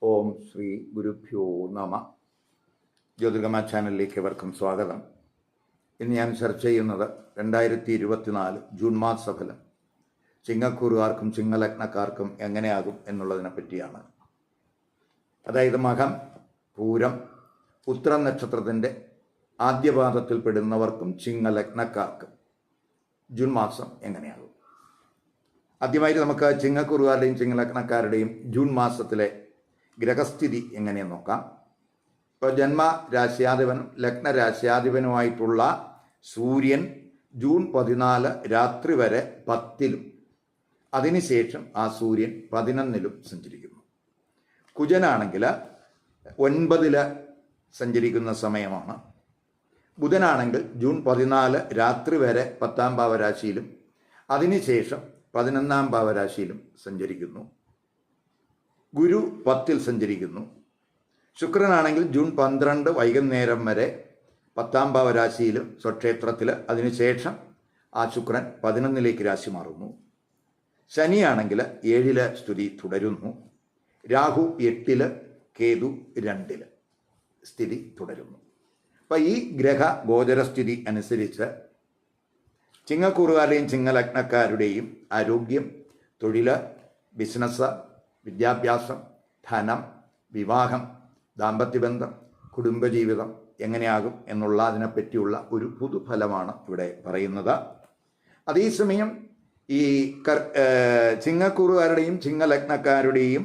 ഓം ശ്രീ ഗുരുഭ്യോ നമ. ജ്യോതിർഗമ ചാനലിലേക്ക് ഏവർക്കും സ്വാഗതം. ഇന്ന് ഞാൻ ചർച്ച ചെയ്യുന്നത് 2024 ജൂൺ മാസഫലം ചിങ്ങക്കൂറുകാർക്കും ചിങ്ങലഗ്നക്കാർക്കും എങ്ങനെയാകും എന്നുള്ളതിനെ പറ്റിയാണ്. അതായത് മകം, പൂരം, ഉത്തരം നക്ഷത്രത്തിൻ്റെ ആദ്യപാദത്തിൽ പെടുന്നവർക്കും ചിങ്ങലഗ്നക്കാർക്കും ജൂൺ മാസം എങ്ങനെയാകും. ആദ്യമായിട്ട് നമുക്ക് ചിങ്ങക്കൂറുകാരുടെയും ചിങ്ങലഗ്നക്കാരുടെയും ജൂൺ മാസത്തിലെ ഗ്രഹസ്ഥിതി എങ്ങനെയെന്ന് നോക്കാം. ഇപ്പോൾ ജന്മരാശ്യാധിപനും ലഗ്നരാശ്യാധിപനുമായിട്ടുള്ള സൂര്യൻ ജൂൺ 14 രാത്രി വരെ 10-ലും അതിനുശേഷം ആ സൂര്യൻ 11-ലും സഞ്ചരിക്കുന്നു. കുജനാണെങ്കിൽ 9-ൽ സഞ്ചരിക്കുന്ന സമയമാണ്. ബുധനാണെങ്കിൽ ജൂൺ 14 രാത്രി വരെ 10-ാം ഭാവരാശിയിലും അതിനുശേഷം 11-ാം ഭാവരാശിയിലും സഞ്ചരിക്കുന്നു. ഗുരു 10-ൽ സഞ്ചരിക്കുന്നു. ശുക്രനാണെങ്കിൽ ജൂൺ 12 വൈകുന്നേരം വരെ 10-ാം ഭാവരാശിയിലും സ്വക്ഷേത്രത്തിൽ, അതിനുശേഷം ആ ശുക്രൻ 11-ലേക്ക് രാശി മാറുന്നു. ശനിയാണെങ്കിൽ 7-ല് സ്ഥിതി തുടരുന്നു. രാഹു 8-ല്, കേതു 2-ല് സ്ഥിതി തുടരുന്നു. അപ്പം ഈ ഗ്രഹ ഗോചരസ്ഥിതി അനുസരിച്ച് ചിങ്ങക്കൂറുകാരുടെയും ചിങ്ങലഗ്നക്കാരുടെയും ആരോഗ്യം, തൊഴിൽ, ബിസിനസ്, വിദ്യാഭ്യാസം, ധനം, വിവാഹം, ദാമ്പത്യബന്ധം, കുടുംബജീവിതം എങ്ങനെയാകും എന്നുള്ള അതിനെപ്പറ്റിയുള്ള ഒരു പൊതുഫലമാണ് ഇവിടെ പറയുന്നത്. അതേസമയം ഈ ചിങ്ങക്കൂറുകാരുടെയും ചിങ്ങലഗ്നക്കാരുടെയും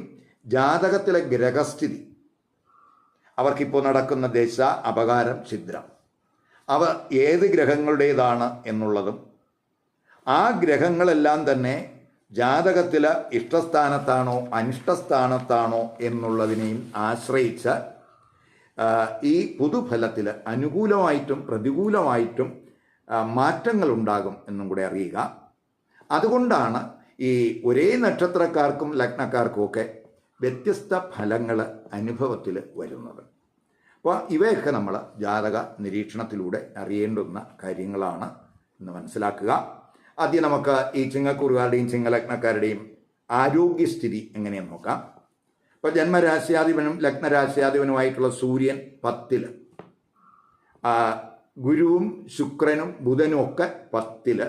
ജാതകത്തിലെ ഗ്രഹസ്ഥിതി, അവർക്കിപ്പോൾ നടക്കുന്ന ദശ, അപകാരം, ഛിദ്രം, അവ ഏത് ഗ്രഹങ്ങളുടേതാണ് എന്നുള്ളതും ആ ഗ്രഹങ്ങളെല്ലാം തന്നെ ജാതകത്തിൽ ഇഷ്ടസ്ഥാനത്താണോ അനിഷ്ടസ്ഥാനത്താണോ എന്നുള്ളതിനെയും ആശ്രയിച്ച് ഈ പൊതുഫലത്തിൽ അനുകൂലമായിട്ടും പ്രതികൂലമായിട്ടും മാറ്റങ്ങൾ ഉണ്ടാകും എന്നും കൂടെ അറിയുക. അതുകൊണ്ടാണ് ഈ ഒരേ നക്ഷത്രക്കാർക്കും ലഗ്നക്കാർക്കും ഒക്കെ വ്യത്യസ്ത ഫലങ്ങൾ അനുഭവത്തിൽ വരുന്നത്. അപ്പോൾ ഇവയൊക്കെ നമ്മൾ ജാതക നിരീക്ഷണത്തിലൂടെ അറിയേണ്ടുന്ന കാര്യങ്ങളാണ് എന്ന് മനസ്സിലാക്കുക. ആദ്യം നമുക്ക് ഈ ചിങ്ങക്കൂറുകാരുടെയും ചിങ്ങലഗ്നക്കാരുടെയും ആരോഗ്യസ്ഥിതി എങ്ങനെയെന്ന് നോക്കാം. ഇപ്പോൾ ജന്മരാശ്യാധിപനും ലഗ്നരാശ്യാധിപനുമായിട്ടുള്ള സൂര്യൻ 10-ല്, ഗുരുവും ശുക്രനും ബുധനും ഒക്കെ 10-ല്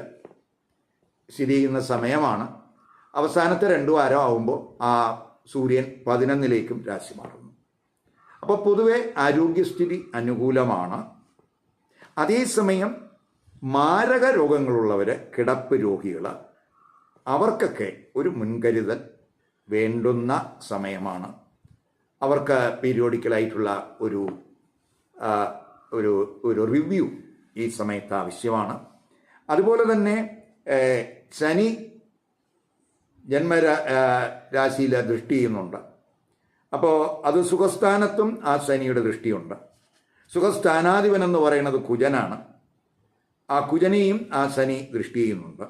സ്ഥിതി ചെയ്യുന്ന സമയമാണ്. അവസാനത്തെ 2 വാരം ആകുമ്പോൾ ആ സൂര്യൻ 11-ലേക്കും രാശി മാറുന്നു. അപ്പോൾ പൊതുവെ ആരോഗ്യസ്ഥിതി അനുകൂലമാണ്. അതേസമയം മാരക രോഗങ്ങളുള്ളവർ, കിടപ്പ് രോഗികൾ, അവർക്കൊക്കെ ഒരു മുൻകരുതൽ വേണ്ടുന്ന സമയമാണ്. അവർക്ക് പീരിയോഡിക്കലായിട്ടുള്ള ഒരു റിവ്യൂ ഈ സമയത്ത് ആവശ്യമാണ്. അതുപോലെ തന്നെ ശനി ജന്മരാശിയിൽ ദൃഷ്ടി ചെയ്യുന്നുണ്ട്. അപ്പോൾ അത് സുഖസ്ഥാനത്തും ആ ശനിയുടെ ദൃഷ്ടിയുണ്ട്. സുഖസ്ഥാനാധിപൻ എന്ന് പറയുന്നത് കുജനാണ്. ആ കുജനെയും ആ ശനി ദൃഷ്ടി ചെയ്യുന്നുണ്ട്.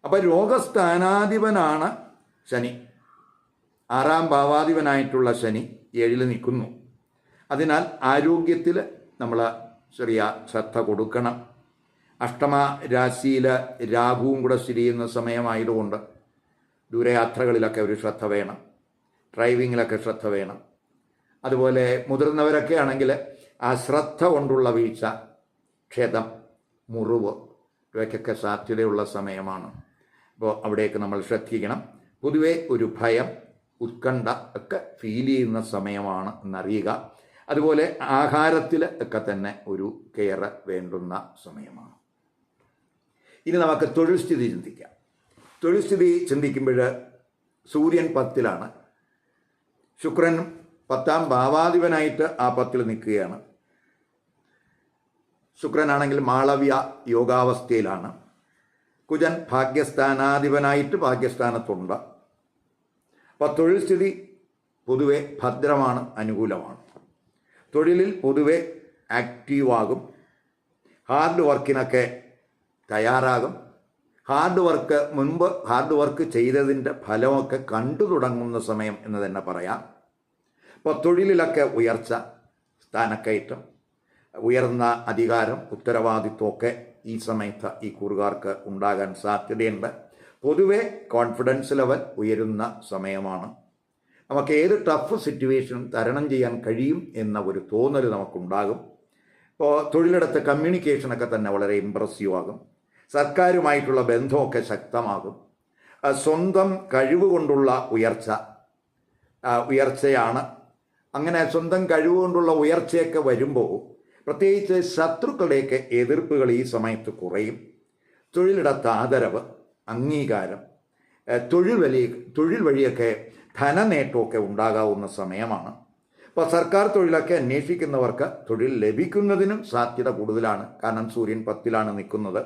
അപ്പം രോഗസ്ഥാനാധിപനാണ് ശനി. 6-ാം ഭാവാധിപനായിട്ടുള്ള ശനി 7-ൽ നിൽക്കുന്നു. അതിനാൽ ആരോഗ്യത്തിൽ നമ്മൾ ചെറിയ ശ്രദ്ധ കൊടുക്കണം. അഷ്ടമ രാശിയിൽ രാഹുവും കൂടെ സ്ഥിതി ചെയ്യുന്ന സമയമായതുകൊണ്ട് ദൂരയാത്രകളിലൊക്കെ ഒരു ശ്രദ്ധ വേണം. ഡ്രൈവിങ്ങിലൊക്കെ ശ്രദ്ധ വേണം. അതുപോലെ മുതിർന്നവരൊക്കെ ആണെങ്കിൽ ആ ശ്രദ്ധ കൊണ്ടുള്ള വീഴ്ച, ക്ഷതം, മുറിവ് ഇവയ്ക്കൊക്കെ സാധ്യതയുള്ള സമയമാണ്. അപ്പോൾ അവിടേക്ക് നമ്മൾ ശ്രദ്ധിക്കണം. പൊതുവെ ഒരു ഭയം, ഉത്കണ്ഠ ഒക്കെ ഫീൽ ചെയ്യുന്ന സമയമാണ് എന്നറിയുക. അതുപോലെ ആഹാരത്തിൽ ഒക്കെ തന്നെ ഒരു കെയർ വേണ്ടുന്ന സമയമാണ്. ഇനി നമുക്ക് തൊഴിൽ സ്ഥിതി ചിന്തിക്കാം. തൊഴിൽ സ്ഥിതി ചിന്തിക്കുമ്പോൾ സൂര്യൻ 10-ലാണ്. ശുക്രൻ 10-ാം ഭാവാധിപനായിട്ട് ആ 10-ൽ നിൽക്കുകയാണ്. ശുക്രനാണെങ്കിൽ മാളവ്യ യോഗാവസ്ഥയിലാണ്. കുജൻ ഭാഗ്യസ്ഥാനാധിപനായിട്ട് ഭാഗ്യസ്ഥാനത്തുണ്ട്. അപ്പോൾ തൊഴിൽ സ്ഥിതി പൊതുവെ ഭദ്രമാണ്, അനുകൂലമാണ്. തൊഴിലിൽ പൊതുവെ ആക്റ്റീവാകും. ഹാർഡ് വർക്കിനൊക്കെ തയ്യാറാകും. മുൻപ് ഹാർഡ് വർക്ക് ചെയ്തതിൻ്റെ ഫലമൊക്കെ കണ്ടു തുടങ്ങുന്ന സമയം എന്ന് തന്നെ പറയാം. അപ്പോൾ തൊഴിലിലൊക്കെ ഉയർച്ച, സ്ഥാനക്കയറ്റം, ഉയർന്ന അധികാരം, ഉത്തരവാദിത്വമൊക്കെ ഈ സമയത്ത് ഈ കൂറുകാർക്ക് ഉണ്ടാകാൻ സാധ്യതയുണ്ട്. പൊതുവെ കോൺഫിഡൻസ് ലെവൽ ഉയരുന്ന സമയമാണ്. നമുക്ക് ഏത് ടഫ് സിറ്റുവേഷനും തരണം ചെയ്യാൻ കഴിയും എന്ന ഒരു തോന്നൽ നമുക്കുണ്ടാകും. ഇപ്പോൾ തൊഴിലിടത്ത് കമ്മ്യൂണിക്കേഷനൊക്കെ തന്നെ വളരെ ഇമ്പ്രസീവ് ആകും. സർക്കാരുമായിട്ടുള്ള ബന്ധമൊക്കെ ശക്തമാകും. സ്വന്തം കഴിവ് കൊണ്ടുള്ള ഉയർച്ചയാണ്. അങ്ങനെ സ്വന്തം കഴിവ് കൊണ്ടുള്ള ഉയർച്ചയൊക്കെ വരുമ്പോൾ പ്രത്യേകിച്ച് ശത്രുക്കളുടെയൊക്കെ എതിർപ്പുകൾ ഈ സമയത്ത് കുറയും. തൊഴിലിടത്ത് ആദരവ്, അംഗീകാരം, തൊഴിൽ വഴിയൊക്കെ ധനനേട്ടമൊക്കെ ഉണ്ടാകാവുന്ന സമയമാണ്. അപ്പോൾ സർക്കാർ തൊഴിലൊക്കെ അന്വേഷിക്കുന്നവർക്ക് തൊഴിൽ ലഭിക്കുന്നതിനും സാധ്യത കൂടുതലാണ്. കാരണം സൂര്യൻ 10-ലാണ് നിൽക്കുന്നത്.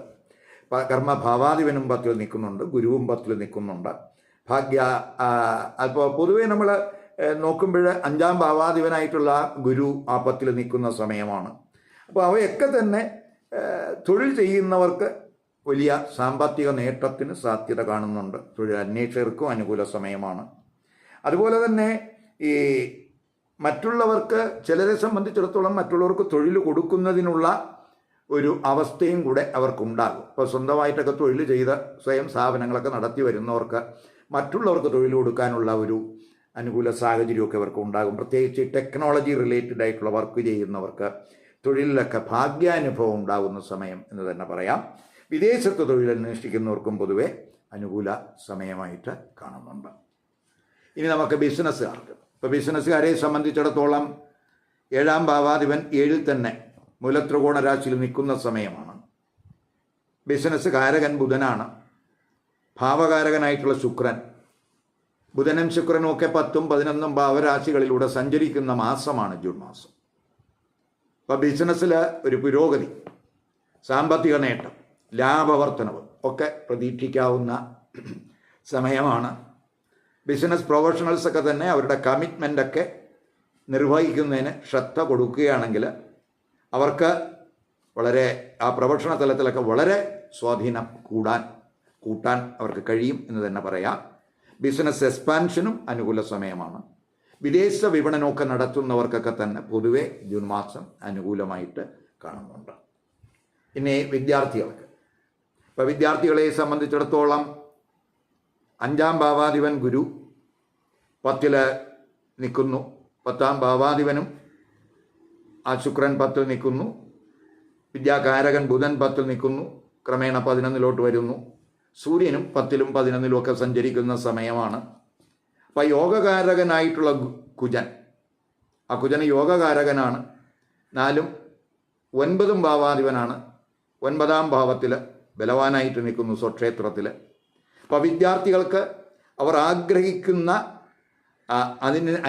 കർമ്മഭാവാധിപനും 10-ൽ നിൽക്കുന്നുണ്ട്, ഗുരുവും 10-ൽ നിൽക്കുന്നുണ്ട്. അപ്പോൾ പൊതുവെ നമ്മൾ നോക്കുമ്പോൾ 5-ാം ഭാവാധിപനായിട്ടുള്ള ഗുരു ആ 10-ൽ നിൽക്കുന്ന സമയമാണ്. അപ്പോൾ അവയൊക്കെ തന്നെ തൊഴിൽ ചെയ്യുന്നവർക്ക് വലിയ സാമ്പത്തിക നേട്ടത്തിന് സാധ്യത കാണുന്നുണ്ട്. തൊഴിൽ അന്വേഷകർക്കും അനുകൂല സമയമാണ്. അതുപോലെ തന്നെ ഈ മറ്റുള്ളവർക്ക്, ചിലരെ സംബന്ധിച്ചിടത്തോളം മറ്റുള്ളവർക്ക് തൊഴിൽ കൊടുക്കുന്നതിനുള്ള ഒരു അവസ്ഥയും കൂടെ അവർക്കുണ്ടാകും. ഇപ്പോൾ സ്വന്തമായിട്ടൊക്കെ തൊഴിൽ ചെയ്ത് സ്വയം സ്ഥാപനങ്ങളൊക്കെ നടത്തി വരുന്നവർക്ക് മറ്റുള്ളവർക്ക് തൊഴിൽ കൊടുക്കാനുള്ള ഒരു അനുകൂല സാഹചര്യമൊക്കെ അവർക്ക് ഉണ്ടാകും. പ്രത്യേകിച്ച് ടെക്നോളജി റിലേറ്റഡ് ആയിട്ടുള്ള വർക്ക് ചെയ്യുന്നവർക്ക് തൊഴിലിലൊക്കെ ഭാഗ്യാനുഭവം ഉണ്ടാകുന്ന സമയം എന്ന് തന്നെ പറയാം. വിദേശത്ത് തൊഴിൽ അന്വേഷിക്കുന്നവർക്കും പൊതുവെ അനുകൂല സമയമായിട്ട് കാണുന്നുണ്ട്. ഇനി നമുക്ക് ബിസിനസ്സുകാർക്ക്, ഇപ്പോൾ ബിസിനസ്സുകാരെ സംബന്ധിച്ചിടത്തോളം 7-ാം ഭാവാധിപൻ 7-ൽ തന്നെ മൂലത്രികോണ രാശിയിൽ നിൽക്കുന്ന സമയമാണ്. ബിസിനസ് കാരകൻ ബുധനാണ്. ഭാവകാരകനായിട്ടുള്ള ശുക്രൻ, ബുധനും ശുക്രനും ഒക്കെ 10-ഉം 11-ഉം ഭാവരാശികളിലൂടെ സഞ്ചരിക്കുന്ന മാസമാണ് ജൂൺ മാസം. അപ്പോൾ ബിസിനസ്സിൽ ഒരു പുരോഗതി, സാമ്പത്തിക നേട്ടം, ലാഭവർദ്ധനവ് ഒക്കെ പ്രതീക്ഷിക്കാവുന്ന സമയമാണ്. ബിസിനസ് പ്രൊഫഷണൽസൊക്കെ തന്നെ അവരുടെ കമ്മിറ്റ്മെൻ്റൊക്കെ നിർവഹിക്കുന്നതിന് ശ്രദ്ധ കൊടുക്കുകയാണെങ്കിൽ അവർക്ക് വളരെ ആ പ്രൊഫഷണൽ തലത്തിലൊക്കെ വളരെ സ്വാധീനം കൂട്ടാൻ അവർക്ക് കഴിയും എന്ന് തന്നെ പറയാം. ബിസിനസ് എക്സ്പാൻഷനും അനുകൂല സമയമാണ്. വിദേശ വിപണനമൊക്കെ നടത്തുന്നവർക്കൊക്കെ തന്നെ പൊതുവെ ജൂൺ മാസം അനുകൂലമായിട്ട് കാണുന്നുണ്ട്. ഇനി വിദ്യാർത്ഥികൾക്ക്, ഇപ്പോൾ വിദ്യാർത്ഥികളെ സംബന്ധിച്ചിടത്തോളം 5-ാം ഭാവാധിപൻ ഗുരു 10-ൽ നിൽക്കുന്നു. 10-ാം ഭാവാധിപനും ആ ശുക്രൻ 10-ൽ നിൽക്കുന്നു. വിദ്യാകാരകൻ ബുധൻ 10-ൽ നിൽക്കുന്നു. ക്രമേണ 11-ലോട്ട് വരുന്നു. സൂര്യനും 10-ലും 11-ലും ഒക്കെ സഞ്ചരിക്കുന്ന സമയമാണ്. അപ്പോൾ യോഗകാരകനായിട്ടുള്ള കുജൻ, ആ കുജന് യോഗകാരകനാണ്. 4-ഉം 9-ഉം ഭാവാധിപനാണ്. 9-ാം ഭാവത്തിൽ ബലവാനായിട്ട് നിൽക്കുന്നു സ്വക്ഷേത്രത്തിൽ. അപ്പോൾ വിദ്യാർത്ഥികൾക്ക് അവർ ആഗ്രഹിക്കുന്ന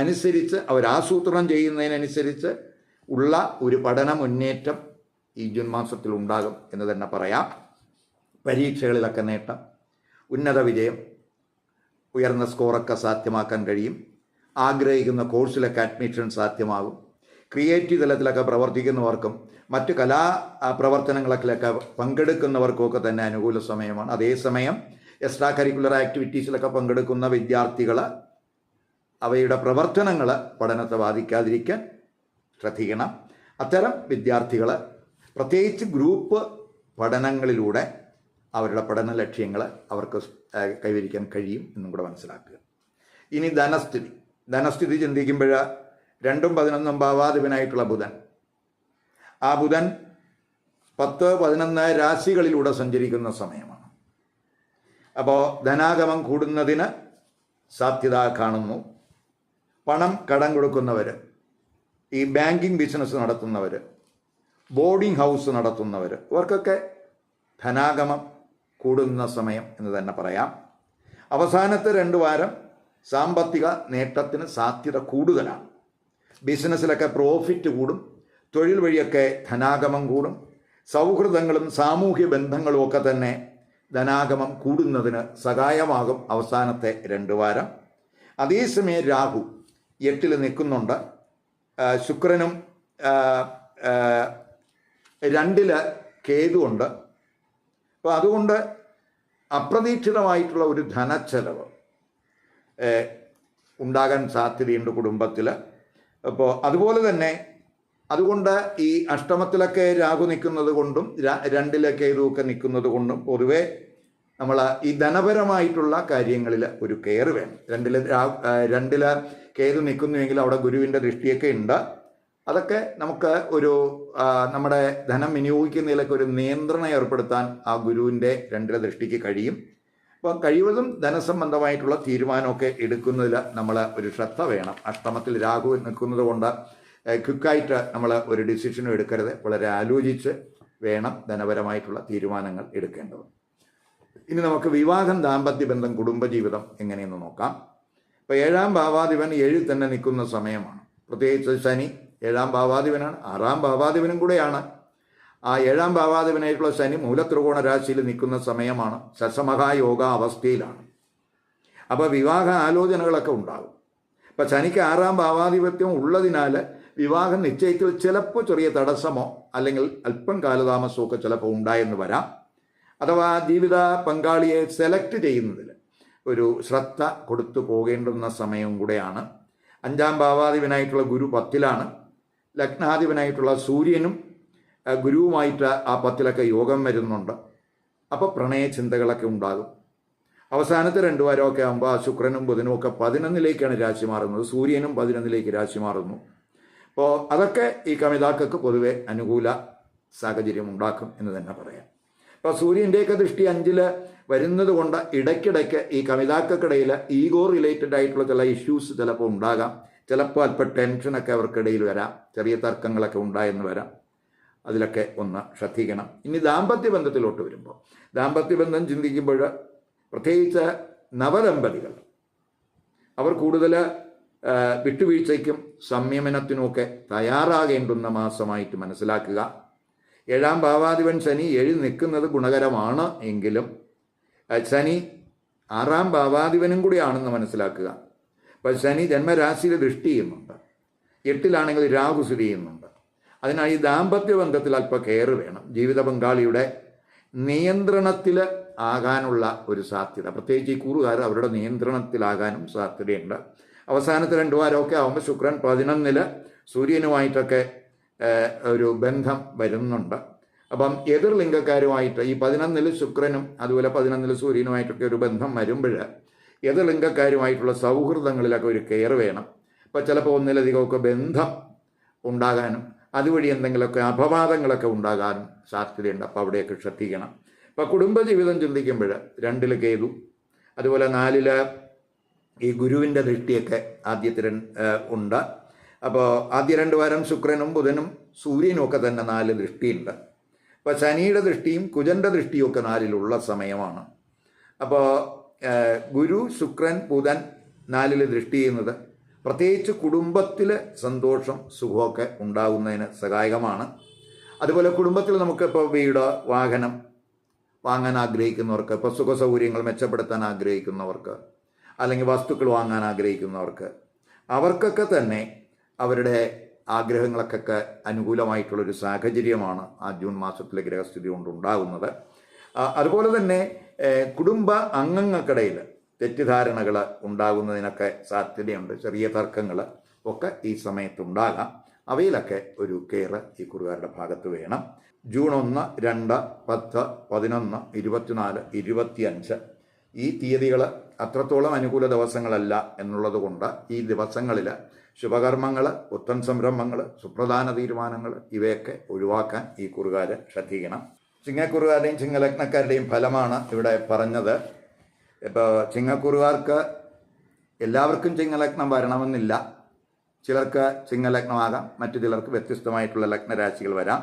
അനുസരിച്ച് അവർ ആസൂത്രണം ചെയ്യുന്നതിനനുസരിച്ച് ഉള്ള ഒരു പഠന മുന്നേറ്റം ഈ ജൂൺ മാസത്തിൽ ഉണ്ടാകും എന്ന് തന്നെ പറയാം. പരീക്ഷകളിലൊക്കെ നേട്ടം, ഉന്നത വിജയം, ഉയർന്ന സ്കോറൊക്കെ സാധ്യമാക്കാൻ കഴിയും. ആഗ്രഹിക്കുന്ന കോഴ്സിലൊക്കെ അഡ്മിഷൻ സാധ്യമാകും. ക്രിയേറ്റീവ് തലത്തിലൊക്കെ പ്രവർത്തിക്കുന്നവർക്കും മറ്റ് കലാ പ്രവർത്തനങ്ങളൊക്കെ പങ്കെടുക്കുന്നവർക്കുമൊക്കെ തന്നെ അനുകൂല സമയമാണ്. അതേസമയം എക്സ്ട്രാ കരിക്കുലർ ആക്ടിവിറ്റീസിലൊക്കെ പങ്കെടുക്കുന്ന വിദ്യാർത്ഥികൾ അവയുടെ പ്രവർത്തനങ്ങൾ പഠനത്തെ ബാധിക്കാതിരിക്കാൻ ശ്രദ്ധിക്കണം. അത്തരം വിദ്യാർത്ഥികൾ പ്രത്യേകിച്ച് ഗ്രൂപ്പ് പഠനങ്ങളിലൂടെ അവരുടെ പഠന ലക്ഷ്യങ്ങൾ അവർക്ക് കൈവരിക്കാൻ കഴിയും എന്നും കൂടെ മനസ്സിലാക്കുക. ഇനി ധനസ്ഥിതി ചിന്തിക്കുമ്പോൾ 2-ഉം 11-ഉം ഭാവാധിപനായിട്ടുള്ള ബുധൻ, ആ ബുധൻ 10, 11 രാശികളിലൂടെ സഞ്ചരിക്കുന്ന സമയമാണ്. അപ്പോൾ ധനാഗമം കൂടുന്നതിന് സാധ്യത കാണുന്നു. പണം കടം കൊടുക്കുന്നവർ, ഈ ബാങ്കിങ് ബിസിനസ് നടത്തുന്നവർ, ബോർഡിംഗ് ഹൗസ് നടത്തുന്നവർ, ഇവർക്കൊക്കെ ധനാഗമം കൂടുന്ന സമയം എന്ന് തന്നെ പറയാം. അവസാനത്തെ 2 വാരം സാമ്പത്തിക നേട്ടത്തിന് സാധ്യത കൂടുതലാണ്. ബിസിനസ്സിലൊക്കെ പ്രോഫിറ്റ് കൂടും. തൊഴിൽ വഴിയൊക്കെ ധനാഗമം കൂടും. സൗഹൃദങ്ങളും സാമൂഹ്യ ബന്ധങ്ങളും ഒക്കെ തന്നെ ധനാഗമം കൂടുന്നതിന് സഹായമാകും അവസാനത്തെ 2 വാരം. അതേസമയം രാഹു 8-ൽ നിൽക്കുന്നുണ്ട്. ശുക്രനും 2-ൽ കേതുവുണ്ട്. അപ്പോൾ അതുകൊണ്ട് അപ്രതീക്ഷിതമായിട്ടുള്ള ഒരു ധനച്ചെലവ് ഉണ്ടാകാൻ സാധ്യതയുണ്ട് കുടുംബത്തിൽ. അപ്പോൾ അതുപോലെ തന്നെ അതുകൊണ്ട് ഈ അഷ്ടമത്തിലൊക്കെ രാഹു നിൽക്കുന്നത് കൊണ്ടും 2-ലെ കേതുവൊക്കെ നിൽക്കുന്നത് കൊണ്ടും പൊതുവെ നമ്മൾ ഈ ധനപരമായിട്ടുള്ള കാര്യങ്ങളിൽ ഒരു കെയർ വേണം. രണ്ടില് കേതു നിൽക്കുന്നുവെങ്കിൽ അവിടെ ഗുരുവിൻ്റെ ദൃഷ്ടിയൊക്കെ ഉണ്ട്. അതൊക്കെ നമുക്ക് ഒരു നമ്മുടെ ധനം വിനിയോഗിക്കുന്നതിലൊക്കെ ഒരു നിയന്ത്രണം ഏർപ്പെടുത്താൻ ആ ഗുരുവിൻ്റെ രണ്ടിലെ ദൃഷ്ടിക്ക് കഴിയും. അപ്പോൾ കഴിവതും ധനസംബന്ധമായിട്ടുള്ള തീരുമാനമൊക്കെ എടുക്കുന്നതിൽ നമ്മൾ ഒരു ശ്രദ്ധ വേണം. അഷ്ടമത്തിൽ രാഹു നിൽക്കുന്നത് കൊണ്ട് ക്വിക്കായിട്ട് നമ്മൾ ഒരു ഡിസിഷനും എടുക്കരുത്. വളരെ ആലോചിച്ച് വേണം ധനപരമായിട്ടുള്ള തീരുമാനങ്ങൾ എടുക്കേണ്ടത്. ഇനി നമുക്ക് വിവാഹം, ദാമ്പത്യ ബന്ധം, കുടുംബജീവിതം എങ്ങനെയെന്ന് നോക്കാം. ഇപ്പോൾ 7ാം ഭാവാധിപൻ 7 തന്നെ നിൽക്കുന്ന സമയമാണ്. പ്രത്യേകിച്ച് ശനി 7ാം ഭാവാധിപനാണ്, 6ാം ഭാവാധിപനും കൂടെയാണ്. ആ 7ാം ഭാവാധിപനായിട്ടുള്ള ശനി മൂലത്രികോണ രാശിയിൽ നിൽക്കുന്ന സമയമാണ്. ശശമഹായോഗ അവസ്ഥയിലാണ്. അപ്പോൾ വിവാഹ ആലോചനകളൊക്കെ ഉണ്ടാകും. ഇപ്പം ശനിക്ക് 6ാം ഭാവാധിപത്യം ഉള്ളതിനാൽ വിവാഹം നിശ്ചയിക്കൽ ചിലപ്പോൾ ചെറിയ തടസ്സമോ അല്ലെങ്കിൽ അല്പം കാലതാമസമോ ഒക്കെ ചിലപ്പോൾ ഉണ്ടായെന്ന് വരാം. അഥവാ ജീവിത പങ്കാളിയെ സെലക്ട് ചെയ്യുന്നതിൽ ഒരു ശ്രദ്ധ കൊടുത്തു പോകേണ്ടുന്ന സമയവും കൂടെയാണ്. 5ാം ഭാവാധിപനായിട്ടുള്ള ഗുരു 10ലാണ്. ലഗ്നാധിപനായിട്ടുള്ള സൂര്യനും ഗുരുവുമായിട്ട് ആ 10ലൊക്കെ യോഗം വരുന്നുണ്ട്. അപ്പോൾ പ്രണയചിന്തകളൊക്കെ ഉണ്ടാകും. അവസാനത്തെ 2 വാരമൊക്കെ ആകുമ്പോൾ ആ ശുക്രനും ബുധനും ഒക്കെ 11ലേക്കാണ് രാശി മാറുന്നത്. സൂര്യനും 11ലേക്ക് രാശി മാറുന്നു. അപ്പോൾ അതൊക്കെ ഈ കമിതാക്കൾക്ക് പൊതുവെ അനുകൂല സാഹചര്യം ഉണ്ടാക്കും എന്ന് തന്നെ പറയാം. അപ്പോൾ സൂര്യൻ്റെയൊക്കെ ദൃഷ്ടി 5ൽ വരുന്നത് കൊണ്ട് ഇടയ്ക്കിടയ്ക്ക് ഈ കമിതാക്കൾക്കിടയിൽ ഈഗോ റിലേറ്റഡ് ആയിട്ടുള്ള ചില ഇഷ്യൂസ് ചിലപ്പോൾ ഉണ്ടാകാം. ചിലപ്പോൾ അല്പം ടെൻഷനൊക്കെ അവർക്കിടയിൽ വരാം. ചെറിയ തർക്കങ്ങളൊക്കെ ഉണ്ടായെന്ന് വരാം. അതിലൊക്കെ ഒന്ന് ശ്രദ്ധിക്കണം. ഇനി ദാമ്പത്യ ബന്ധത്തിലോട്ട് വരുമ്പോൾ, ദാമ്പത്യ ബന്ധം ചിന്തിക്കുമ്പോൾ പ്രത്യേകിച്ച് നവദമ്പതികൾ അവർ കൂടുതൽ വിട്ടുവീഴ്ചയ്ക്കും സംയമനത്തിനുമൊക്കെ തയ്യാറാകേണ്ടുന്ന മാസമായിട്ട് മനസ്സിലാക്കുക. 7ാം ഭാവാധിപൻ ശനി 7 നിൽക്കുന്നത് ഗുണകരമാണ് എങ്കിലും ശനി 6ാം ഭാവാധിപനും കൂടിയാണെന്ന് മനസ്സിലാക്കുക. അപ്പോൾ ശനി ജന്മരാശിയിൽ ദൃഷ്ടി ചെയ്യുന്നുണ്ട്. 8ലാണെങ്കിൽ രാഹു സ്ഥിതി ചെയ്യുന്നുണ്ട്. അതിനാൽ ഈ ദാമ്പത്യ ബന്ധത്തിൽ അല്പം കെയർ വേണം. ജീവിത പങ്കാളിയുടെ നിയന്ത്രണത്തിൽ ആകാനുള്ള ഒരു സാധ്യത, പ്രത്യേകിച്ച് ഈ കൂറുകാർ അവരുടെ നിയന്ത്രണത്തിലാകാനും സാധ്യതയുണ്ട്. അവസാനത്തെ 2 വാരമൊക്കെ ആകുമ്പോൾ ശുക്രൻ 11ൽ സൂര്യനുമായിട്ടൊക്കെ ഒരു ബന്ധം വരുന്നുണ്ട്. അപ്പം എതിർലിംഗക്കാരുമായിട്ട് ഈ 11ൽ ശുക്രനും അതുപോലെ 11ൽ സൂര്യനുമായിട്ടൊക്കെ ഒരു ബന്ധം വരുമ്പോൾ എതിർലിംഗക്കാരുമായിട്ടുള്ള സൗഹൃദങ്ങളിലൊക്കെ ഒരു കെയർ വേണം. അപ്പോൾ ചിലപ്പോൾ ഒന്നിലധികമൊക്കെ ബന്ധം ഉണ്ടാകാനും അതുവഴി എന്തെങ്കിലുമൊക്കെ അപവാദങ്ങളൊക്കെ ഉണ്ടാകാനും സാധ്യതയുണ്ട്. അപ്പോൾ അവിടെയൊക്കെ ശ്രദ്ധിക്കണം. ഇപ്പോൾ കുടുംബജീവിതം ചിന്തിക്കുമ്പോൾ 2ൽ കേതു, അതുപോലെ 4ൽ ഈ ഗുരുവിൻ്റെ ദൃഷ്ടിയൊക്കെ ആദ്യത്തെ ഉണ്ട്. അപ്പോൾ ആദ്യ 2 വാരം ശുക്രനും ബുധനും സൂര്യനും ഒക്കെ തന്നെ 4 ദൃഷ്ടിയുണ്ട്. അപ്പോൾ ശനിയുടെ ദൃഷ്ടിയും കുജൻ്റെ ദൃഷ്ടിയും ഒക്കെ 4ലുള്ള സമയമാണ്. അപ്പോൾ ഗുരു, ശുക്രൻ, ബുധൻ 4ൽ ദൃഷ്ടി ചെയ്യുന്നത് പ്രത്യേകിച്ച് കുടുംബത്തിൽ സന്തോഷം, സുഖമൊക്കെ ഉണ്ടാകുന്നതിന് സഹായകമാണ്. അതുപോലെ കുടുംബത്തിൽ നമുക്കിപ്പോൾ വീട്, വാഹനം വാങ്ങാൻ ആഗ്രഹിക്കുന്നവർക്ക്, ഇപ്പോൾ സുഖ സൗകര്യങ്ങൾ മെച്ചപ്പെടുത്താൻ ആഗ്രഹിക്കുന്നവർക്ക്, അല്ലെങ്കിൽ വസ്തുക്കൾ വാങ്ങാൻ ആഗ്രഹിക്കുന്നവർക്ക്, അവർക്കൊക്കെ തന്നെ അവരുടെ ആഗ്രഹങ്ങൾക്കൊക്കെ അനുകൂലമായിട്ടുള്ളൊരു സാഹചര്യമാണ് ആ ജൂൺ മാസത്തിലെ ഗ്രഹസ്ഥിതി കൊണ്ടുണ്ടാകുന്നത്. അതുപോലെ തന്നെ കുടുംബ അംഗങ്ങൾക്കിടയിൽ തെറ്റിദ്ധാരണകൾ ഉണ്ടാകുന്നതിനൊക്കെ സാധ്യതയുണ്ട്. ചെറിയ തർക്കങ്ങൾ ഒക്കെ ഈ സമയത്തുണ്ടാകാം. അവയിലൊക്കെ ഒരു കെയർ ഈ കുറുകാരുടെ ഭാഗത്ത് വേണം. ജൂൺ 1, 2, 10, 11, 24, 25 ഈ തീയതികൾ അത്രത്തോളം അനുകൂല ദിവസങ്ങളല്ല എന്നുള്ളത് കൊണ്ട് ഈ ദിവസങ്ങളിൽ ശുഭകർമ്മങ്ങൾ, പുത്തൻ സംരംഭങ്ങൾ, സുപ്രധാന തീരുമാനങ്ങൾ ഇവയൊക്കെ ഒഴിവാക്കാൻ ഈ കുറുകാർ ശ്രദ്ധിക്കണം. ചിങ്ങക്കുറുകാരുടെയും ചിങ്ങലഗ്നക്കാരുടെയും ഫലമാണ് ഇവിടെ പറഞ്ഞത്. ഇപ്പോൾ ചിങ്ങക്കുറുകാർക്ക് എല്ലാവർക്കും ചിങ്ങലഗ്നം വരണമെന്നില്ല. ചിലർക്ക് ചിങ്ങലഗ്നമാകാം, മറ്റു ചിലർക്ക് വ്യത്യസ്തമായിട്ടുള്ള ലഗ്നരാശികൾ വരാം.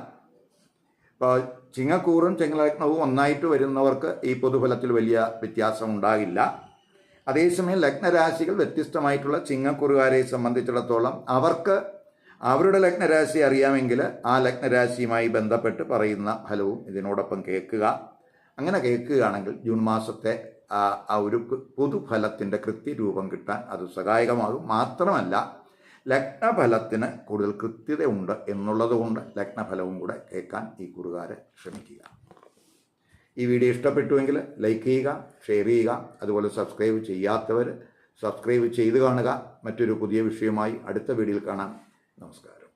ഇപ്പോൾ ചിങ്ങക്കൂറും ചിങ്ങലഗ്നവും ഒന്നായിട്ട് വരുന്നവർക്ക് ഈ പൊതുഫലത്തിൽ വലിയ വ്യത്യാസം ഉണ്ടാകില്ല. അതേസമയം ലഗ്നരാശികൾ വ്യത്യസ്തമായിട്ടുള്ള ചിങ്ങക്കുറുകാരെ സംബന്ധിച്ചിടത്തോളം അവർക്ക് അവരുടെ ലഗ്നരാശി അറിയാമെങ്കിൽ ആ ലഗ്നരാശിയുമായി ബന്ധപ്പെട്ട് പറയുന്ന ഫലവും ഇതിനോടൊപ്പം കേൾക്കുക. അങ്ങനെ കേൾക്കുകയാണെങ്കിൽ ജൂൺ മാസത്തെ ആ ഒരു പൊതുഫലത്തിൻ്റെ കൃത്യരൂപം കിട്ടാൻ അത് സഹായകമാകും. മാത്രമല്ല ലഗ്നഫലത്തിന് കൂടുതൽ കൃത്യതയുണ്ട് എന്നുള്ളത് കൊണ്ട് ലഗ്നഫലവും കൂടെ കേൾക്കാൻ ഈ കുറുകാർ ശ്രമിക്കുക. ഈ വീഡിയോ ഇഷ്ടപ്പെട്ടുവെങ്കിൽ ലൈക്ക് ചെയ്യുക, ഷെയർ ചെയ്യുക. അതുപോലെ സബ്സ്ക്രൈബ് ചെയ്യാത്തവർ സബ്സ്ക്രൈബ് ചെയ്ത് കാണുക. മറ്റൊരു പുതിയ വിഷയമായി അടുത്ത വീഡിയോയിൽ കാണാം. നമസ്കാരം.